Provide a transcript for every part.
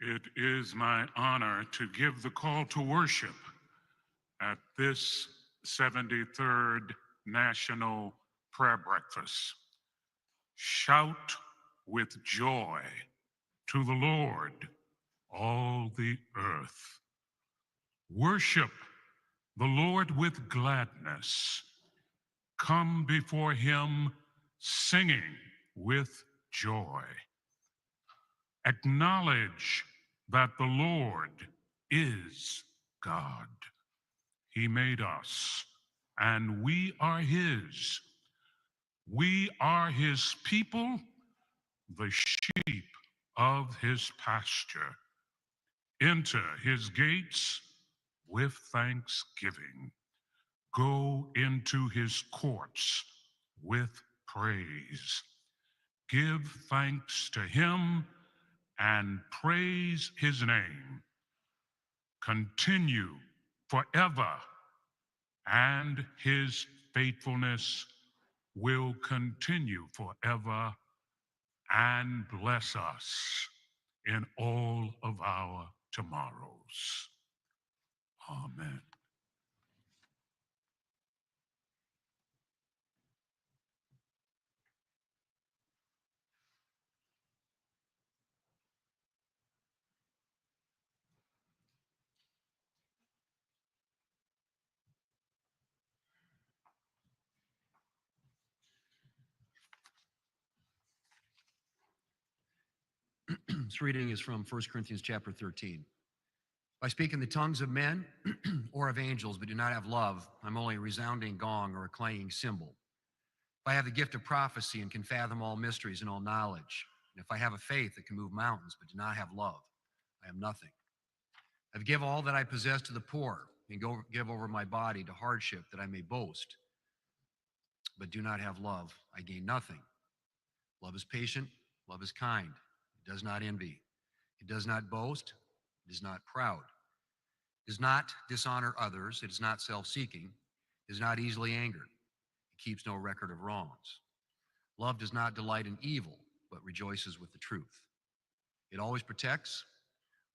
It is my honor to give the call to worship at this 73rd National Prayer Breakfast. Shout with joy to the Lord, all the earth. Worship the Lord with gladness. Come before him singing with joy. Acknowledge that the Lord is God. He made us, and we are his. We are his people, the sheep of his pasture. Enter his gates with thanksgiving. Go into his courts with praise. Give thanks to him and praise his name. Continue forever, and his faithfulness will continue forever and bless us in all of our tomorrows. Amen. This reading is from 1 Corinthians chapter 13. If I speak in the tongues of men or of angels, but do not have love, I'm only a resounding gong or a clanging cymbal. If I have the gift of prophecy and can fathom all mysteries and all knowledge, and if I have a faith that can move mountains, but do not have love, I am nothing. I give all that I possess to the poor and give over my body to hardship that I may boast, but do not have love, I gain nothing. Love is patient, love is kind. It does not envy. It does not boast. It is not proud. It does not dishonor others. It is not self-seeking. It is not easily angered. It keeps no record of wrongs. Love does not delight in evil, but rejoices with the truth. It always protects,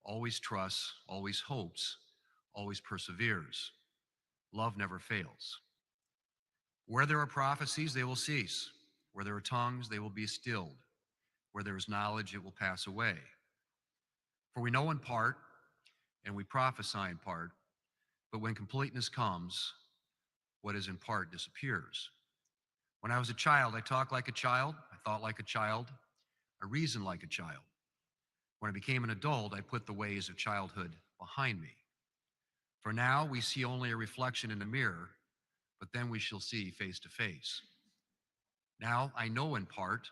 always trusts, always hopes, always perseveres. Love never fails. Where there are prophecies, they will cease. Where there are tongues, they will be stilled. Where there is knowledge, it will pass away. For we know in part, and we prophesy in part, but when completeness comes, what is in part disappears. When I was a child, I talked like a child, I thought like a child, I reasoned like a child. When I became an adult, I put the ways of childhood behind me. For now, we see only a reflection in a mirror, but then we shall see face to face. Now I know in part,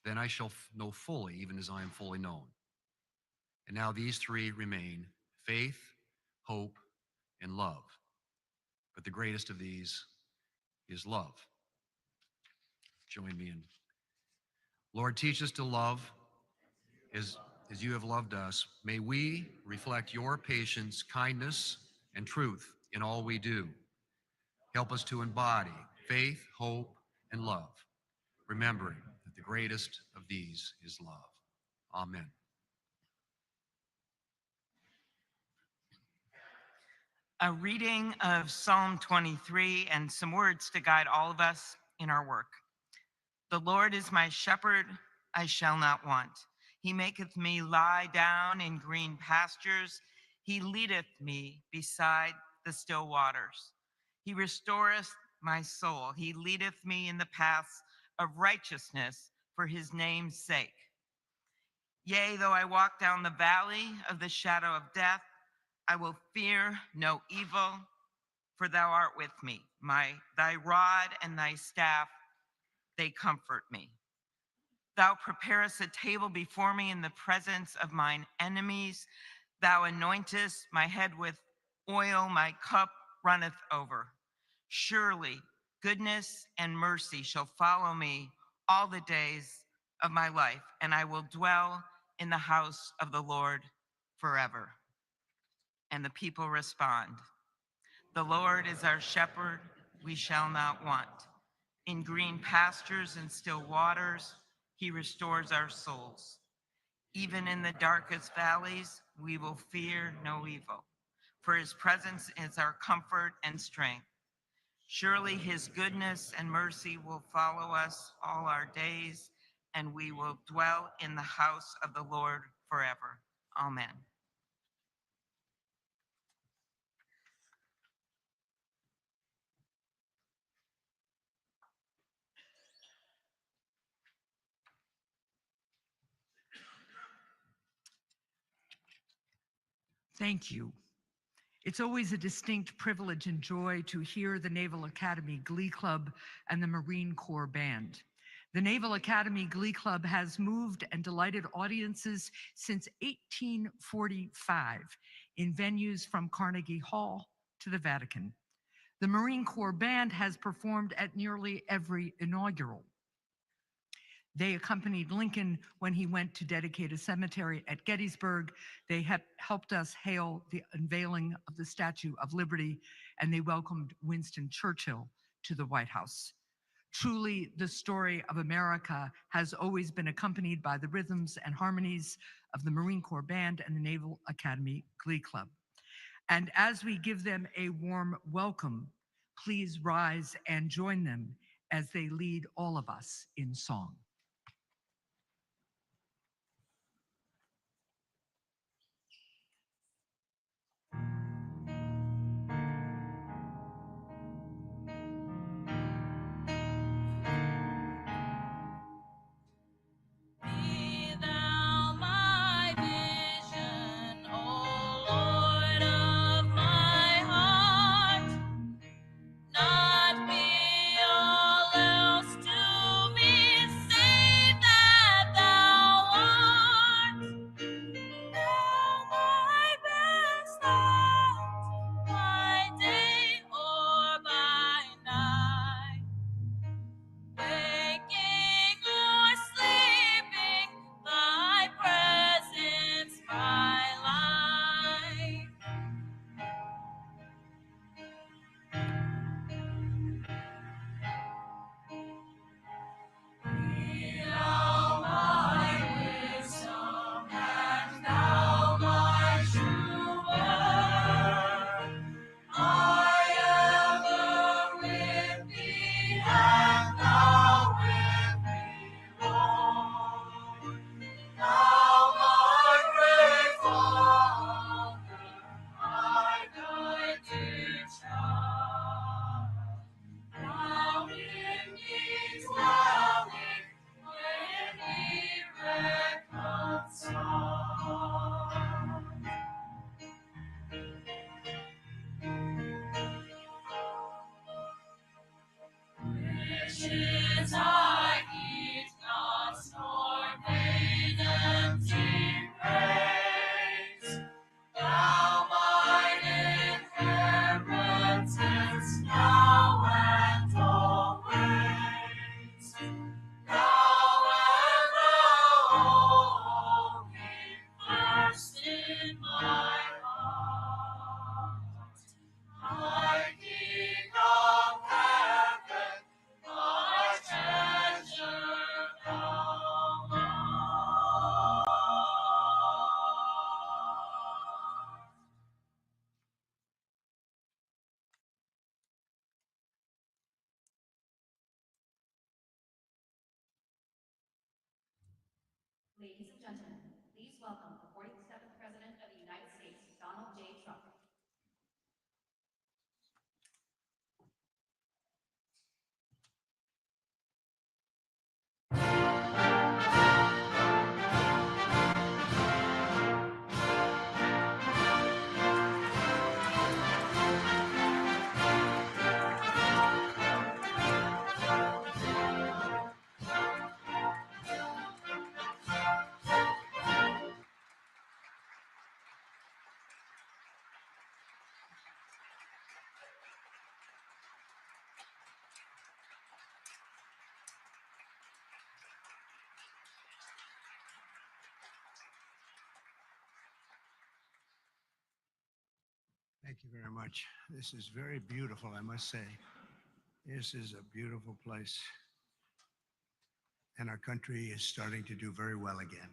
then I shall know fully, even as I am fully known. And now these three remain: faith, hope, and love. But the greatest of these is love. Join me in. Lord, teach us to love as you have loved us. May we reflect your patience, kindness, and truth in all we do. Help us to embody faith, hope, and love, remembering that the greatest of these is love. Amen. A reading of Psalm 23 and some words to guide all of us in our work. The Lord is my shepherd, I shall not want. He maketh me lie down in green pastures. He leadeth me beside the still waters. He restoreth my soul. He leadeth me in the paths of righteousness for his name's sake. Yea, though I walk down the valley of the shadow of death, I will fear no evil, for thou art with me. Thy rod and thy staff, they comfort me. Thou preparest a table before me in the presence of mine enemies. Thou anointest my head with Oil, my cup runneth over. Surely goodness and mercy shall follow me all the days of my life, and I will dwell in the house of the Lord forever. And the people respond, the Lord is our shepherd, we shall not want. In green pastures and still waters, he restores our souls. Even in the darkest valleys, we will fear no evil, for his presence is our comfort and strength. Surely his goodness and mercy will follow us all our days, and we will dwell in the house of the Lord forever. Amen. Thank you. It's always a distinct privilege and joy to hear the Naval Academy Glee Club and the Marine Corps Band. The Naval Academy Glee Club has moved and delighted audiences since 1845 in venues from Carnegie Hall to the Vatican. The Marine Corps Band has performed at nearly every inaugural. They accompanied Lincoln when he went to dedicate a cemetery at Gettysburg. They helped us hail the unveiling of the Statue of Liberty, and they welcomed Winston Churchill to the White House. Truly, the story of America has always been accompanied by the rhythms and harmonies of the Marine Corps Band and the Naval Academy Glee Club. And as we give them a warm welcome, please rise and join them as they lead all of us in song. Be thou my vision, O Lord of my heart. Not be all else to me, save that thou art. Thou my best light, by day or by night. Waking or sleeping, thy presence my life. Be thou my wisdom, and thou my true word. I ever with thee, and thou with me, Lord. Thou my great Father, my guiding child. Thou in me dwelling, with me reconciled. Riches I eat not, nor paid empty praise. Thou mine inheritance, now and always. Thou and thou only, first in my heart. My King of heaven, my treasure thou art. Ladies and gentlemen, please welcome the 47th President of the United States, Donald J. Trump. Thank you very much. This is very beautiful, I must say. This is a beautiful place. And our country is starting to do very well again.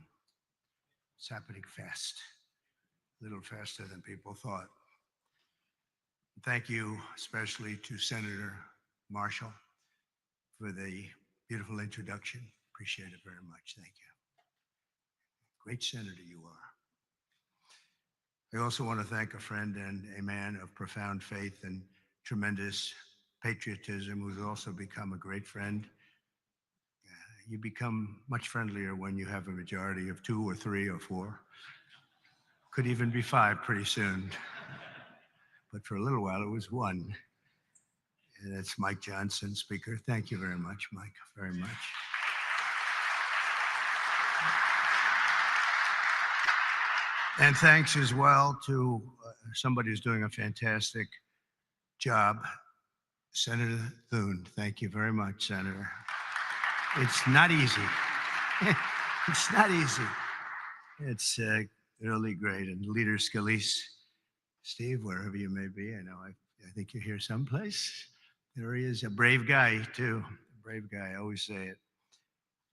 It's happening fast, a little faster than people thought. Thank you especially to Senator Marshall for the beautiful introduction. Appreciate it very much. Thank you. Great senator you are. I also want to thank a friend and a man of profound faith and tremendous patriotism who's also become a great friend. You become much friendlier when you have a majority of 2 or 3 or 4. Could even be 5 pretty soon. But for a little while it was 1. And that's Mike Johnson, Speaker. Thank you very much, Mike, very much. And thanks as well to somebody who's doing a fantastic job, Senator Thune. Thank you very much, Senator. It's not easy. It's not easy. It's really great. And Leader Scalise, Steve, wherever you may be, I know I think you're here someplace. There he is, a brave guy too. A brave guy, I always say it.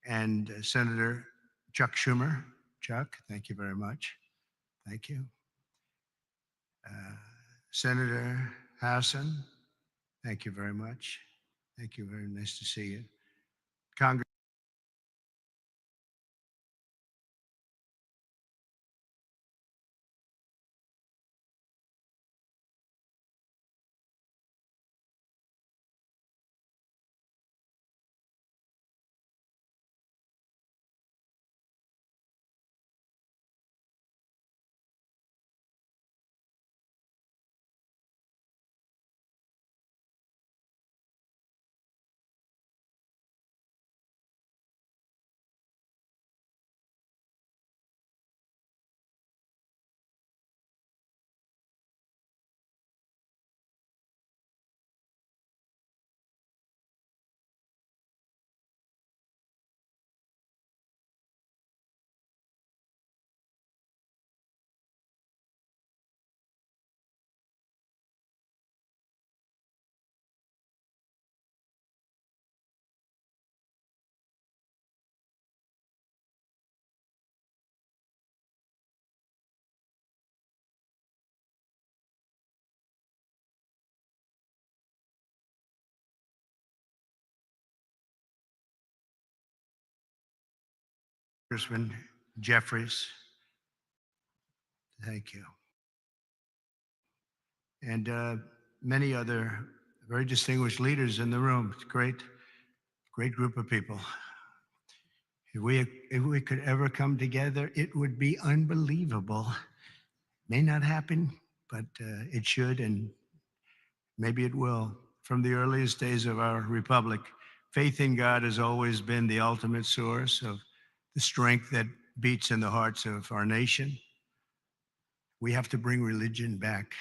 And Senator Chuck Schumer. Chuck, thank you very much. Thank you. Senator Hassan, thank you very much. Thank you, very nice to see you. Congress. Congressman Jeffries, thank you. And many other very distinguished leaders in the room. It's a great group of people. If we could ever come together, it would be unbelievable. May not happen, but it should, and maybe it will. From the earliest days of our republic, faith in God has always been the ultimate source of the strength that beats in the hearts of our nation. We have to bring religion back.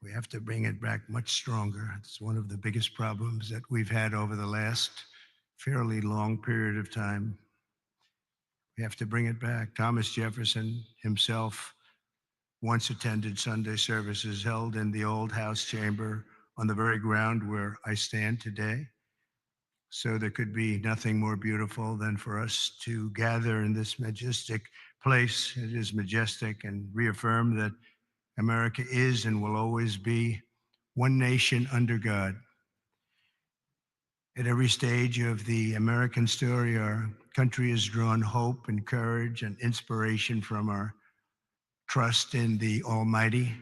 We have to bring it back much stronger. It's one of the biggest problems that we've had over the last fairly long period of time. We have to bring it back. Thomas Jefferson himself once attended Sunday services held in the old House chamber on the very ground where I stand today. So there could be nothing more beautiful than for us to gather in this majestic place. It is majestic, and reaffirm that America is and will always be one nation under God. At every stage of the American story, our country has drawn hope and courage and inspiration from our trust in the Almighty.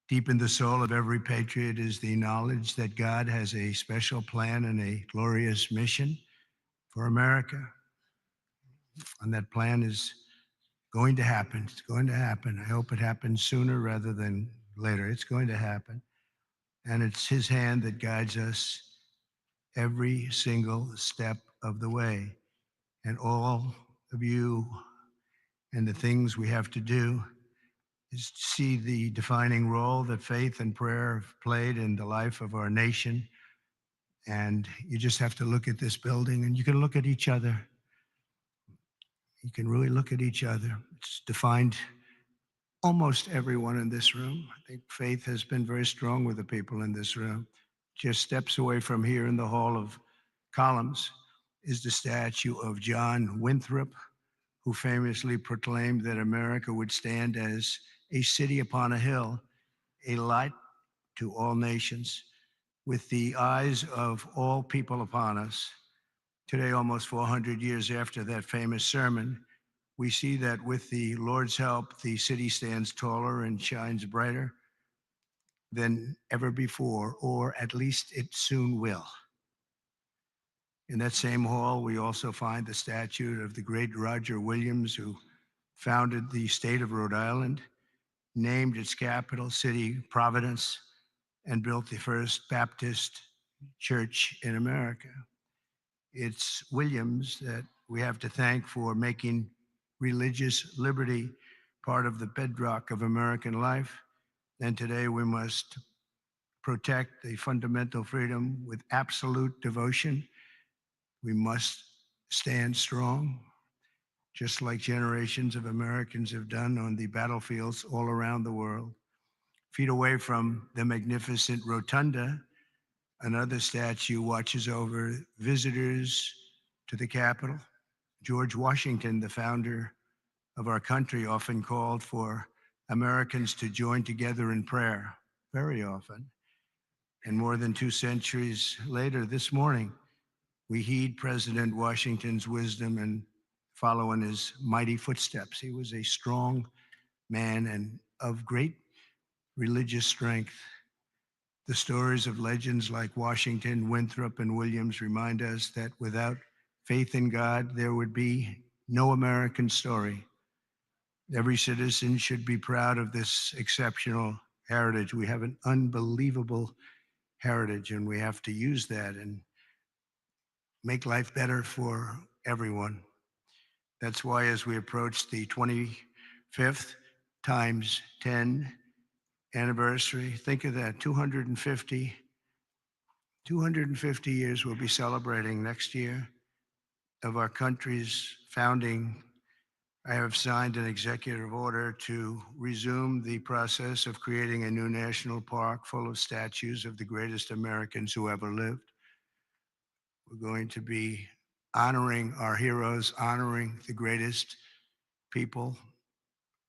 Deep in the soul of every patriot is the knowledge that God has a special plan and a glorious mission for America. And that plan is going to happen. It's going to happen. I hope it happens sooner rather than later. It's going to happen. And it's His hand that guides us every single step of the way. And all of you and the things we have to do is to see the defining role that faith and prayer have played in the life of our nation. And you just have to look at this building, and you can look at each other. You can really look at each other. It's defined almost everyone in this room. I think faith has been very strong with the people in this room. Just steps away from here in the Hall of Columns is the statue of John Winthrop, who famously proclaimed that America would stand as a city upon a hill, a light to all nations, with the eyes of all people upon us. Today, almost 400 years after that famous sermon, we see that with the Lord's help, the city stands taller and shines brighter than ever before, or at least it soon will. In that same hall, we also find the statue of the great Roger Williams, who founded the state of Rhode Island, named its capital city Providence, and built the first Baptist church in America. It's Williams that we have to thank for making religious liberty part of the bedrock of American life. And today we must protect the fundamental freedom with absolute devotion. We must stand strong, just like generations of Americans have done on the battlefields all around the world. Feet away from the magnificent rotunda, another statue watches over visitors to the Capitol. George Washington, the founder of our country, often called for Americans to join together in prayer, very often. And more than 2 centuries later, this morning, we heed President Washington's wisdom and follow in his mighty footsteps. He was a strong man and of great religious strength. The stories of legends like Washington, Winthrop, and Williams remind us that without faith in God, there would be no American story. Every citizen should be proud of this exceptional heritage. We have an unbelievable heritage, and we have to use that and make life better for everyone. That's why, as we approach the 25th times 10 anniversary, think of that, 250 years we'll be celebrating next year of our country's founding. I have signed an executive order to resume the process of creating a new national park full of statues of the greatest Americans who ever lived. We're going to be honoring our heroes, honoring the greatest people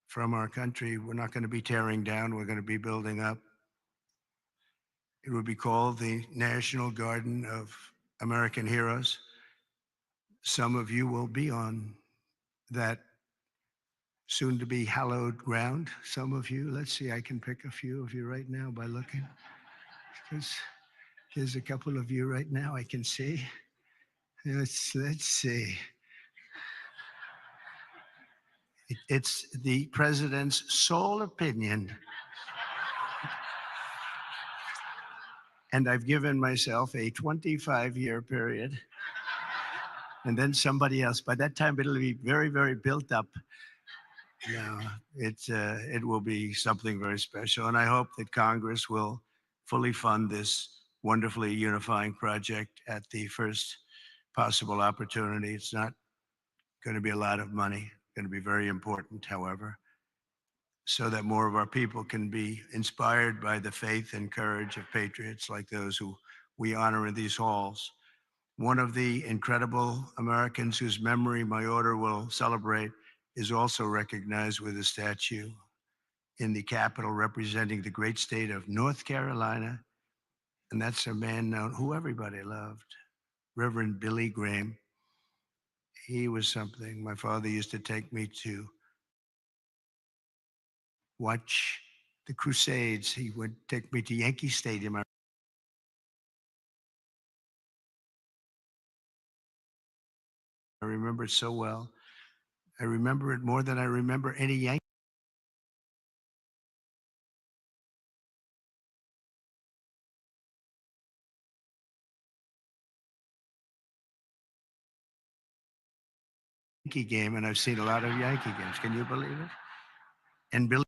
from our country. We're not going to be tearing down, we're going to be building up. It would be called the National Garden of American Heroes. Some of you will be on that soon to be hallowed ground. Some of you, let's see, I can pick a few of you right now by looking. There's a couple of you right now I can see. Let's see. It's the president's sole opinion. And I've given myself a 25-year period. And then somebody else. By that time, it'll be very, very built up. No, it will be something very special. And I hope that Congress will fully fund this wonderfully unifying project at the first possible opportunity. It's not going to be a lot of money, going to be very important, however, so that more of our people can be inspired by the faith and courage of patriots like those who we honor in these halls. One of the incredible Americans whose memory my order will celebrate is also recognized with a statue in the Capitol representing the great state of North Carolina. And that's a man known who everybody loved, Reverend Billy Graham. He was something. My father used to take me to watch the Crusades. He would take me to Yankee Stadium. I remember it so well. I remember it more than I remember any Yankee game, and I've seen a lot of Yankee games. Can you believe it? And Billy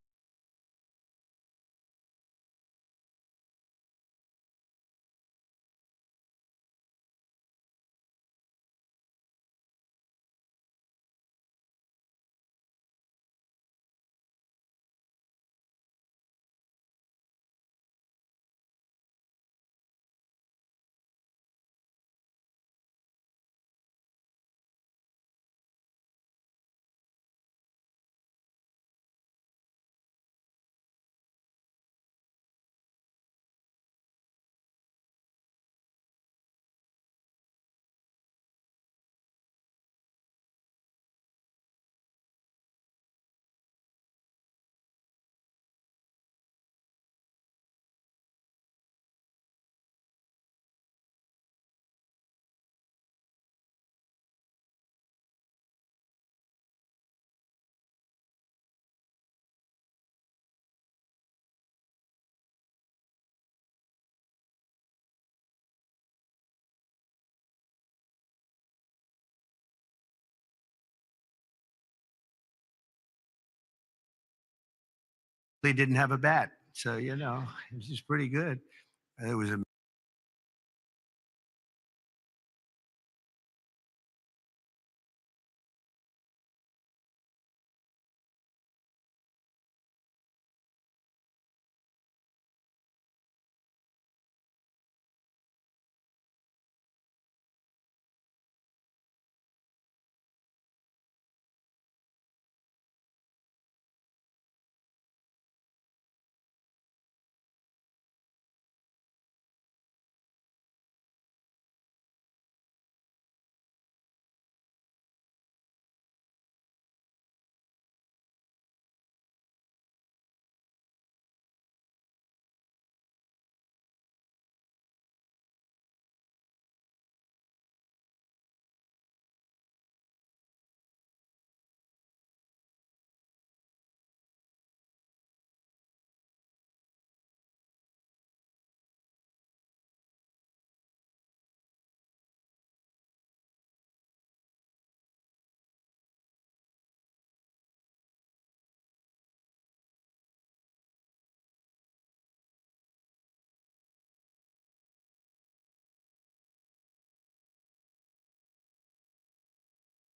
He didn't have a bat. So, you know, it was just pretty good. It was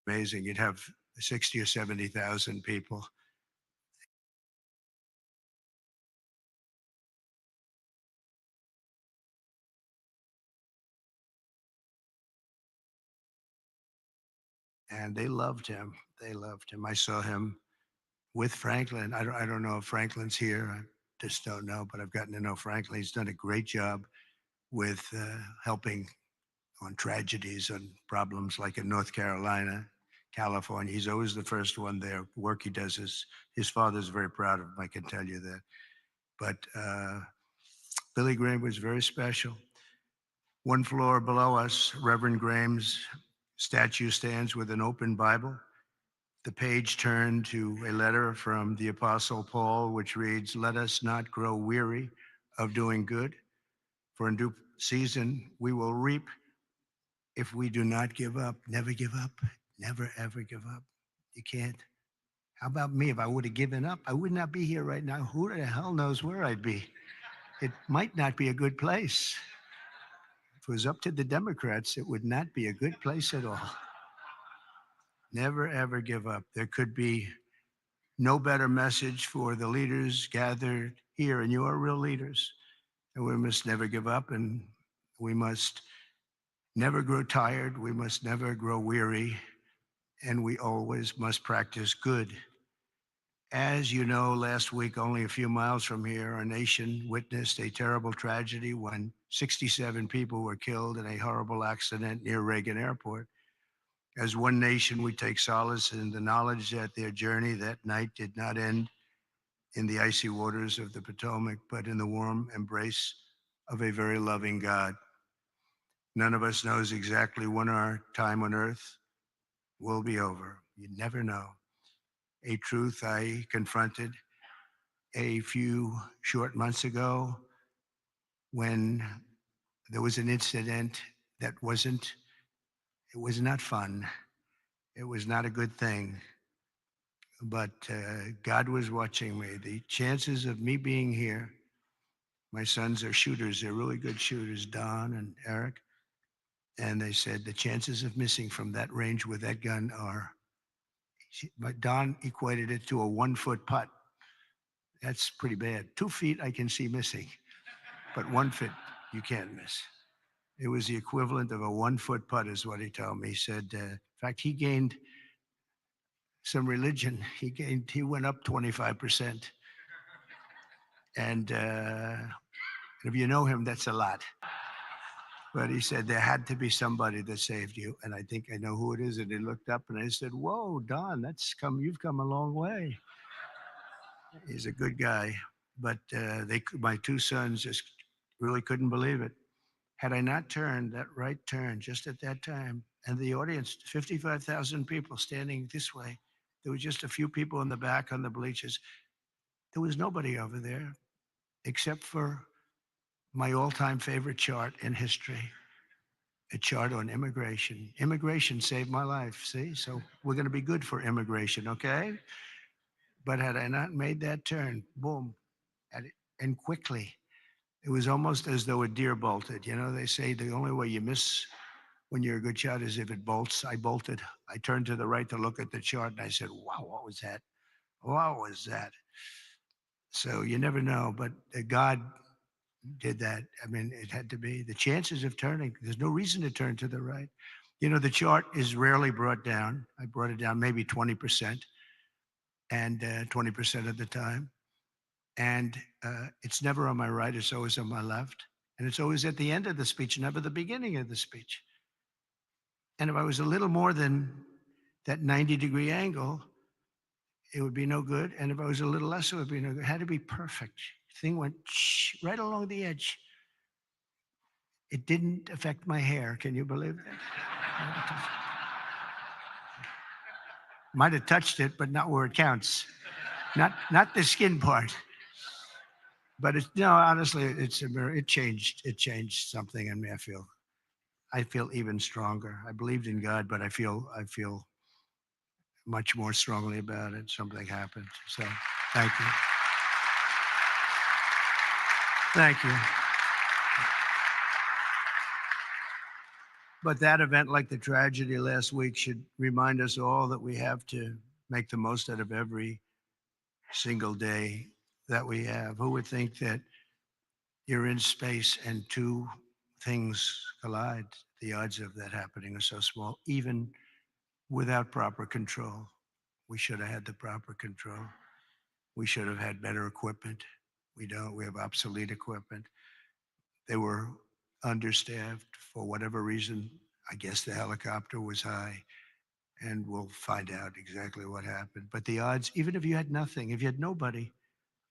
amazing. You'd have 60 or 70,000 people. And they loved him. They loved him. I saw him with Franklin. I don't know if Franklin's here. I just don't know, but I've gotten to know Franklin. He's done a great job with helping on tragedies and problems like in North Carolina, California. He's always the first one there. The work he does is, his father's very proud of him, I can tell you that. But Billy Graham was very special. One floor below us, Reverend Graham's statue stands with an open Bible. The page turned to a letter from the Apostle Paul, which reads, "Let us not grow weary of doing good, for in due season we will reap if we do not give up." Never give up. Never, ever give up. You can't. How about me? If I would have given up, I would not be here right now. Who the hell knows where I'd be? It might not be a good place. If it was up to the Democrats, it would not be a good place at all. Never, ever give up. There could be no better message for the leaders gathered here, and you are real leaders. And we must never give up, and we must never grow tired. We must never grow weary, and we always must practice good. As you know, last week, only a few miles from here, our nation witnessed a terrible tragedy when 67 people were killed in a horrible accident near Reagan Airport. As one nation, we take solace in the knowledge that their journey that night did not end in the icy waters of the Potomac, but in the warm embrace of a very loving God. None of us knows exactly when our time on earth will be over. You never know. A truth I confronted a few short months ago when there was an incident that it was not fun. It was not a good thing. But God was watching me. The chances of me being here, my sons are shooters. They're really good shooters, Don and Eric. And they said the chances of missing from that range with that gun are, but Don equated it to a 1-foot putt. That's pretty bad. 2 feet I can see missing, but 1 foot you can't miss. It was the equivalent of a 1-foot putt is what he told me. He said, in fact, he gained some religion. He went up 25%. And if you know him, that's a lot. But he said there had to be somebody that saved you, and I think I know who it is. And he looked up, and I said, "Whoa, Don, you've come a long way." He's a good guy, but my 2 sons just really couldn't believe it. Had I not turned that right turn just at that time, and the audience, 55,000 people standing this way, there were just a few people in the back on the bleachers. There was nobody over there except for my all-time favorite chart in history, a chart on immigration. Immigration saved my life, see? So we're going to be good for immigration, okay? But had I not made that turn, boom, and quickly, it was almost as though a deer bolted. You know, they say the only way you miss when you're a good shot is if it bolts. I bolted. I turned to the right to look at the chart and I said, wow, what was that? What was that? So you never know, but God did that. I mean, it had to be the chances of turning. There's no reason to turn to the right. You know, the chart is rarely brought down. I brought it down maybe 20% and 20% of the time. And it's never on my right. It's always on my left. And it's always at the end of the speech, never the beginning of the speech. And if I was a little more than that 90-degree angle, it would be no good. And if I was a little less, it would be no good. It had to be perfect. Thing went right along the edge. It didn't affect my hair. Can you believe that? Might have touched it, but not where it counts. Not the skin part. But it's no, honestly, it's a mirror. It changed. It changed something in me. I feel even stronger. I believed in God, but I feel much more strongly about it. Something happened. So thank you. Thank you. But that event, like the tragedy last week, should remind us all that we have to make the most out of every single day that we have. Who would think that you're in space and two things collide? The odds of that happening are so small, even without proper control. We should have had the proper control. We should have had better equipment. We don't. We have obsolete equipment. They were understaffed for whatever reason. I guess the helicopter was high, and we'll find out exactly what happened. But the odds, even if you had nothing, if you had nobody,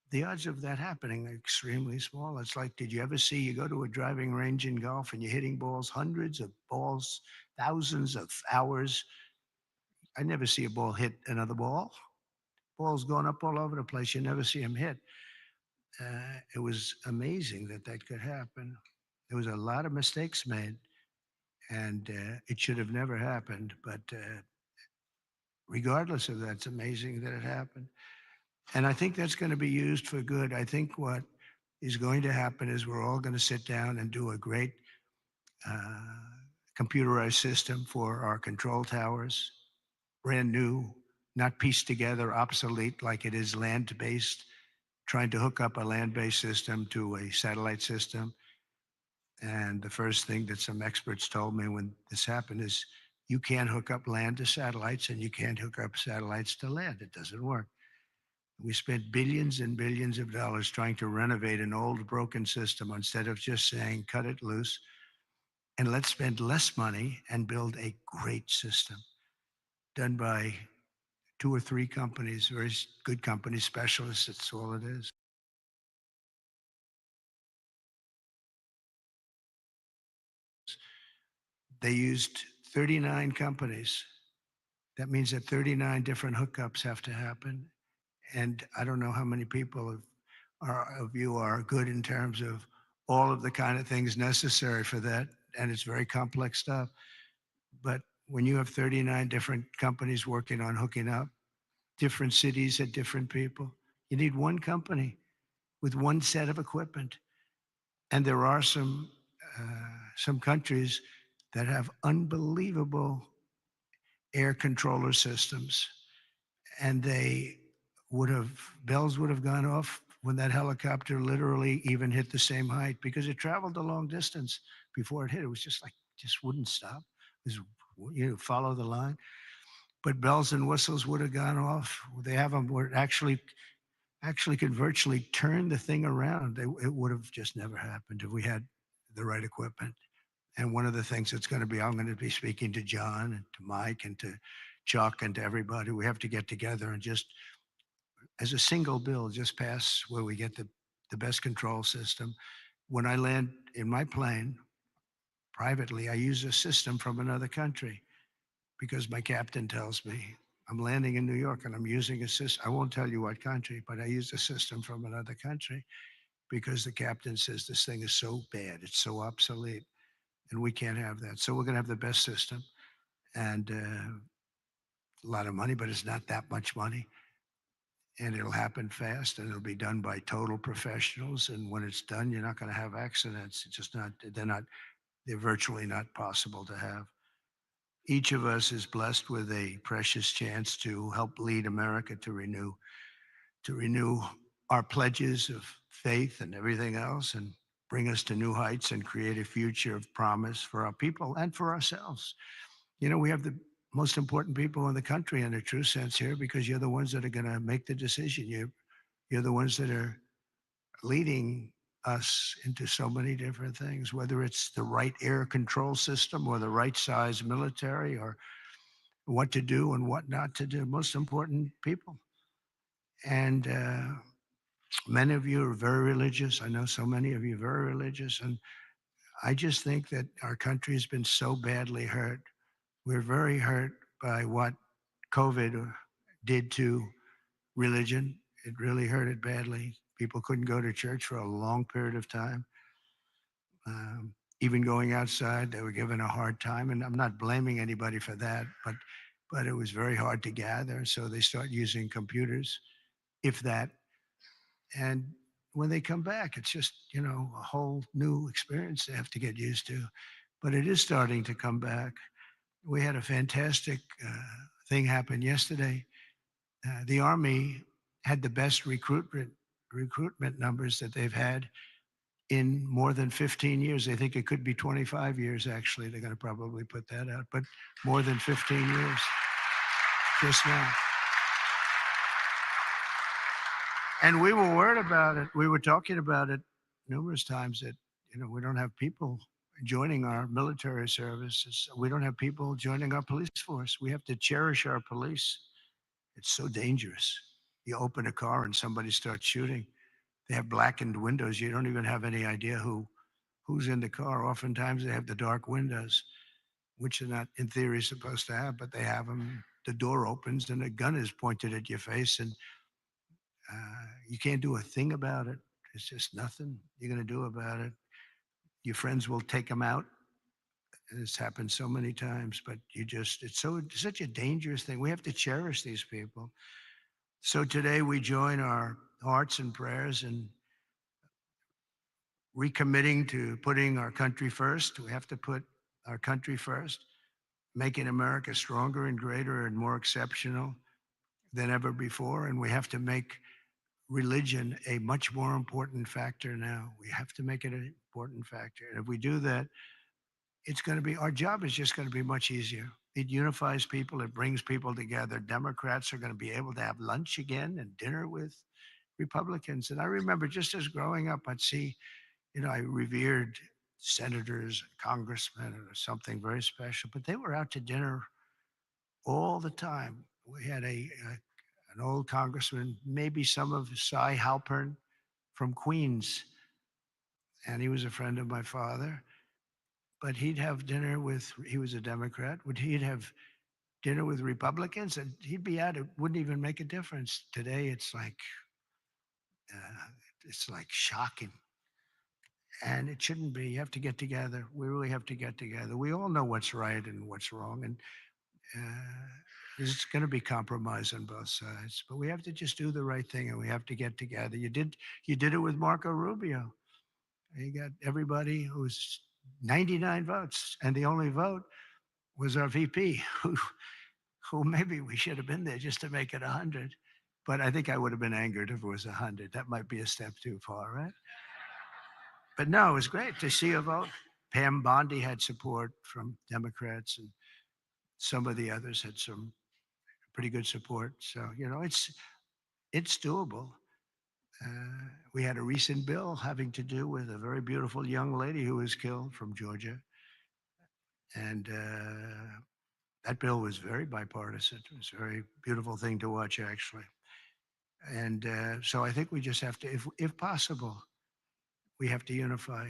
the odds of that happening are extremely small. It's like, did you ever see you go to a driving range in golf and you're hitting balls, hundreds of balls, thousands of hours? I never see a ball hit another ball. Balls going up all over the place. You never see them hit. It was amazing that that could happen. There was a lot of mistakes made, and it should have never happened. But regardless of that, it's amazing that it happened. And I think that's going to be used for good. I think what is going to happen is we're all going to sit down and do a great uh, computerized system for our control towers, brand new, not pieced together, obsolete like it is land-based, trying to hook up a land-based system to a satellite system. And the first thing that some experts told me when this happened is you can't hook up land to satellites and you can't hook up satellites to land. It doesn't work. We spent billions and billions of dollars trying to renovate an old broken system instead of just saying, cut it loose and let's spend less money and build a great system done by 2 or 3 companies, very good companies, specialists. That's all it is. They used 39 companies. That means that 39 different hookups have to happen. And I don't know how many people of you are good in terms of all of the kind of things necessary for that. And it's very complex stuff. But when you have 39 different companies working on hooking up, different cities had different people, you need one company with one set of equipment. And there are some countries that have unbelievable air controller systems, and bells would have gone off when that helicopter literally even hit the same height because it traveled a long distance before it hit. It was just wouldn't stop. It was, follow the line. But bells and whistles would have gone off. They have them where it actually could virtually turn the thing around. It would have just never happened if we had the right equipment. And one of the things that's going to be, I'm going to be speaking to John and to Mike and to Chuck and to everybody. We have to get together and just, as a single bill, just pass where we get the best control system. When I land in my plane, privately, I use a system from another country because my captain tells me I'm landing in New York and I'm using a system. I won't tell you what country, but I use a system from another country because the captain says this thing is so bad, it's so obsolete, and we can't have that. So we're going to have the best system and a lot of money, but it's not that much money. and it'll happen fast, and it'll be done by total professionals. And when it's done, you're not going to have accidents. It's just not, they're virtually not possible to have. Each of us is blessed with a precious chance to help lead America to renew our pledges of faith and everything else, and bring us to new heights and create a future of promise for our people and for ourselves. We have the most important people in the country in a true sense here, because you're the ones that are going to make the decision. You're the ones that are leading us into so many different things, whether it's the right air control system or the right size military, or what to do and what not to do. Most important people. And many of you are very religious. I know so many of you are very religious. And I just think that our country has been so badly hurt. We're very hurt by what COVID did to religion. It really hurt it badly. People couldn't go to church for a long period of time. Even going outside, they were given a hard time. And I'm not blaming anybody for that, but it was very hard to gather. So they start using computers, if that. And when they come back, it's just, a whole new experience they have to get used to. But it is starting to come back. We had a fantastic thing happen yesterday. The Army had the best recruitment numbers that they've had in more than 15 years. They think it could be 25 years, actually. They're going to probably put that out, but more than 15 years just now. And we were worried about it. We were talking about it numerous times that, we don't have people joining our military services. We don't have people joining our police force. We have to cherish our police. It's so dangerous. You open a car and somebody starts shooting. They have blackened windows. You don't even have any idea who's in the car. Oftentimes they have the dark windows, which they're not in theory supposed to have, but they have them. The door opens and a gun is pointed at your face, and you can't do a thing about it. It's just nothing you're going to do about it. Your friends will take them out. And it's happened so many times, but it's such a dangerous thing. We have to cherish these people. So today we join our hearts and prayers and recommitting to putting our country first. We have to put our country first, making America stronger and greater and more exceptional than ever before. And we have to make religion a much more important factor now. We have to make it an important factor. And if we do that, our job is just going to be much easier. It unifies people. It brings people together. Democrats are going to be able to have lunch again and dinner with Republicans. And I remember just as growing up, I'd see, I revered senators, congressmen, or something very special, but they were out to dinner all the time. We had an old congressman, maybe some of Cy Halpern from Queens, and he was a friend of my father. But he'd have dinner he was a Democrat, he'd have dinner with Republicans, and he'd be out. It wouldn't even make a difference. Today, it's like shocking. And it shouldn't be. You have to get together. We really have to get together. We all know what's right and what's wrong. And there's going to be compromise on both sides. But we have to just do the right thing, and we have to get together. You did it with Marco Rubio. You got everybody who's 99 votes, and the only vote was our VP, who maybe we should have been there just to make it 100. But I think I would have been angered if it was 100. That might be a step too far, right? But no, it was great to see a vote. Pam Bondi had support from Democrats, and some of the others had some pretty good support. So, it's doable. We had a recent bill having to do with a very beautiful young lady who was killed from Georgia. And that bill was very bipartisan. It was a very beautiful thing to watch, actually. And so I think we just have to, if possible, we have to unify.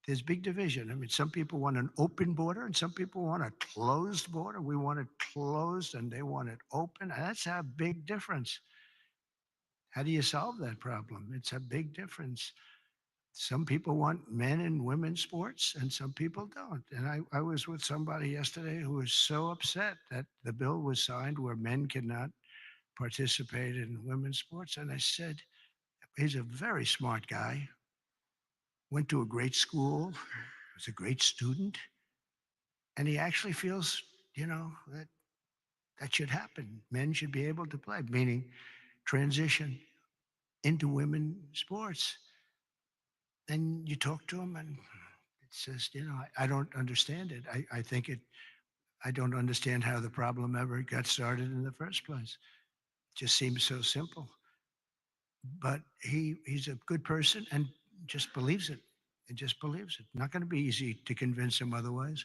There's big division. I mean, some people want an open border and some people want a closed border. We want it closed and they want it open. And that's a big difference. How do you solve that problem? It's a big difference. Some people want men and women's sports and some people don't. And I was with somebody yesterday who was so upset that the bill was signed where men cannot participated in women's sports. And I said, he's a very smart guy, went to a great school, was a great student, and he actually feels, that that should happen. Men should be able to play, meaning transition into women sports. Then you talk to him and it says, I don't understand it. I think I don't understand how the problem ever got started in the first place. It just seems so simple. But he's a good person and just believes it. And just believes it. Not going to be easy to convince him otherwise.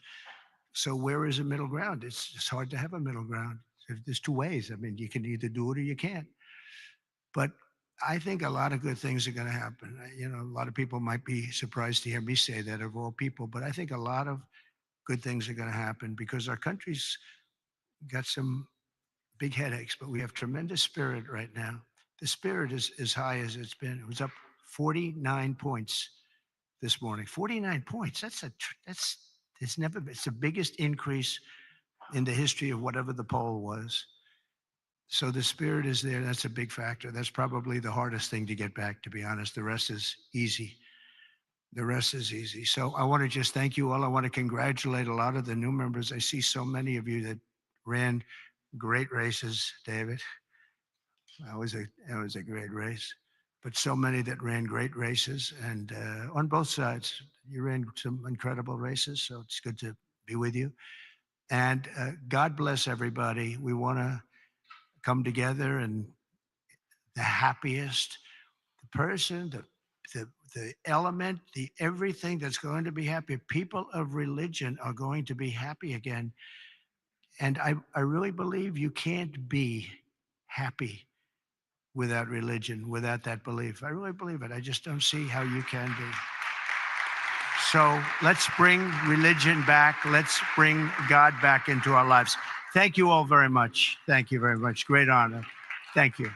So where is a middle ground? It's hard to have a middle ground. There's two ways. I mean, you can either do it or you can't. But I think a lot of good things are going to happen. A lot of people might be surprised to hear me say that of all people, but I think a lot of good things are going to happen because our country's got some big headaches, but we have tremendous spirit right now. The spirit is as high as it's been. It was up 49 points this morning. 49 points. It's the biggest increase in the history of whatever the poll was. So the spirit is there. That's a big factor. That's probably the hardest thing to get back, to be honest. The rest is easy. The rest is easy. So I want to just thank you all. I want to congratulate a lot of the new members. I see so many of you that ran great races, David. That was a great race. But so many that ran great races, and on both sides, you ran some incredible races. So it's good to be with you. And God bless everybody. We want to come together, and the happiest, the person, the element, the everything that's going to be happy. People of religion are going to be happy again. And I really believe you can't be happy without religion, without that belief. I really believe it. I just don't see how you can be. So let's bring religion back. Let's bring God back into our lives. Thank you all very much. Thank you very much. Great honor. Thank you.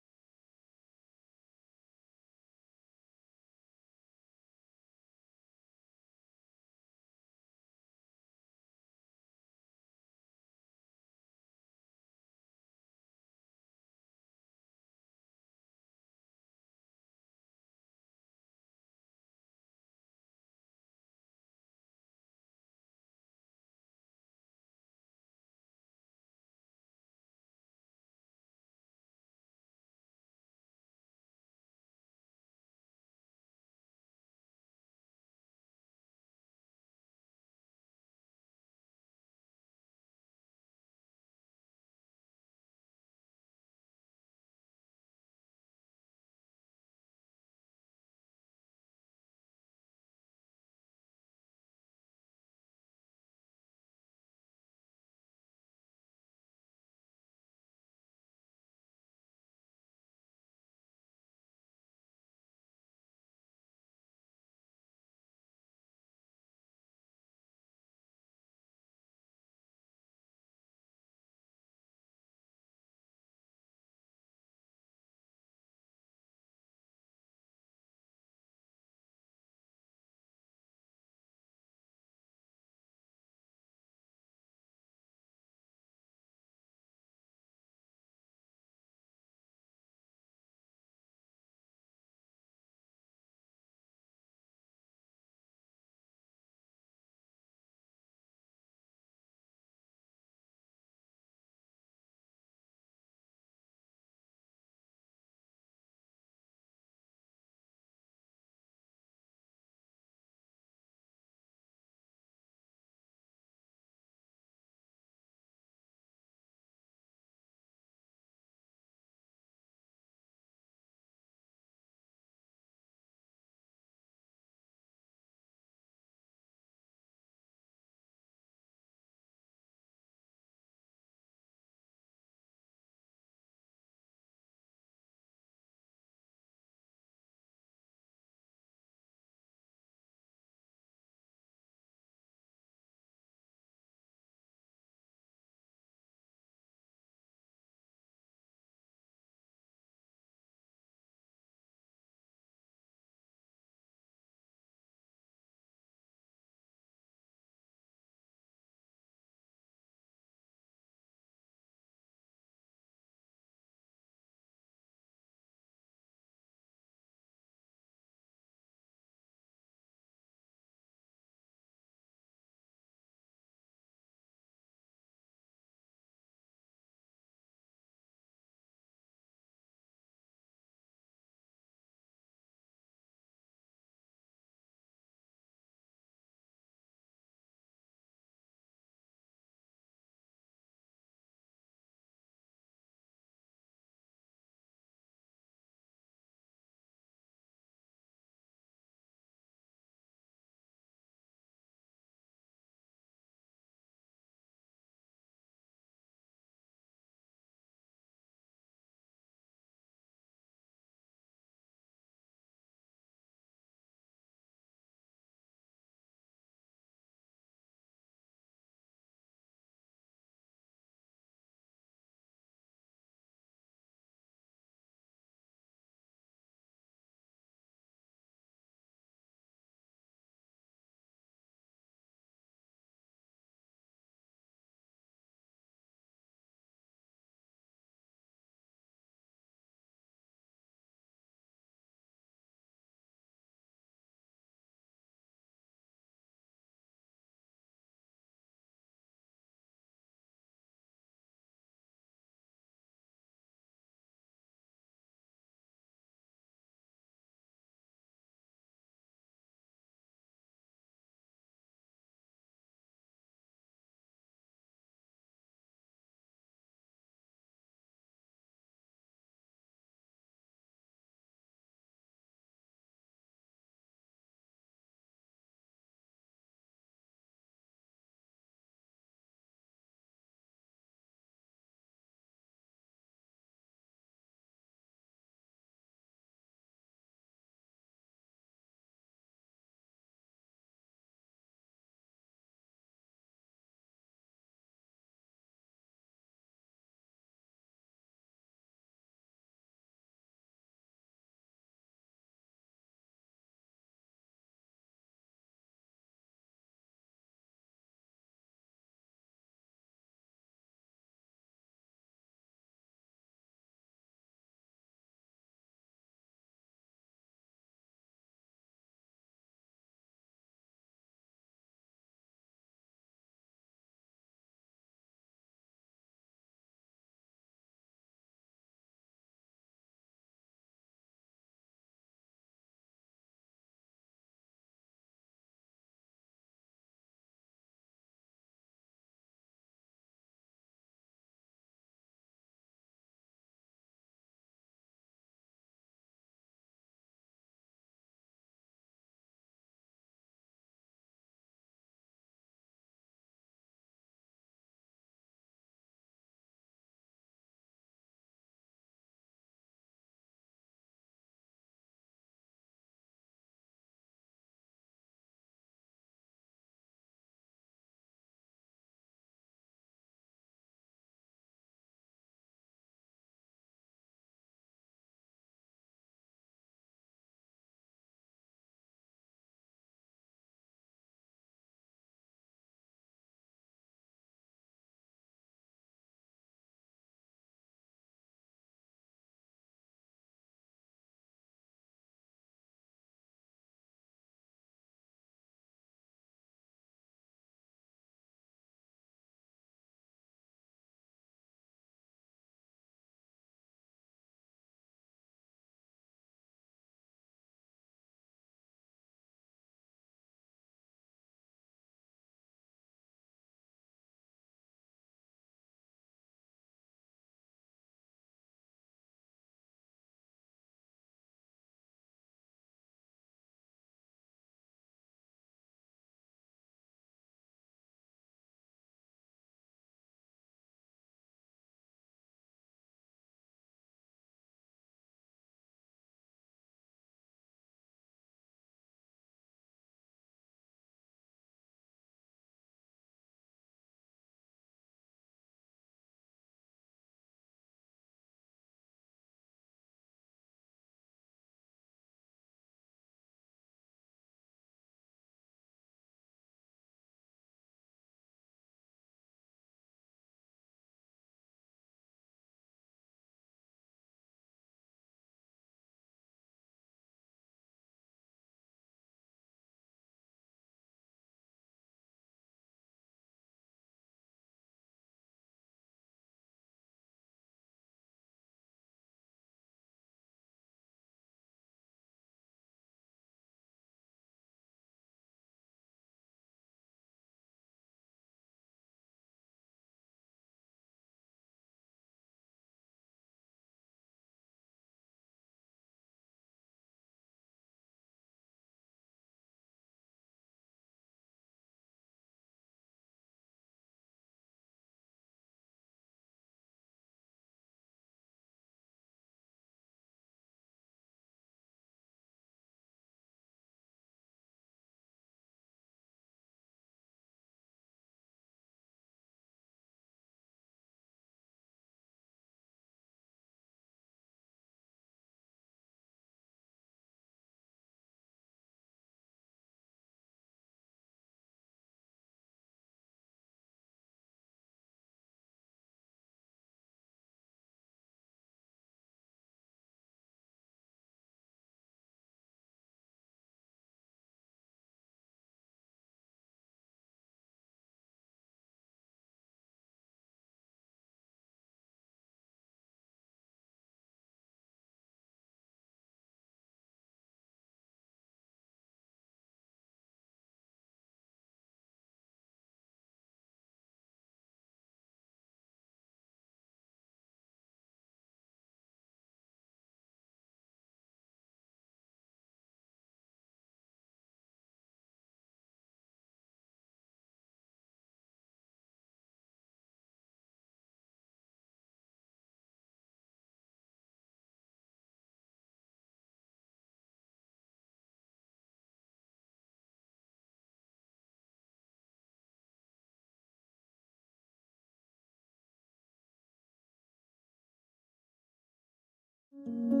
you.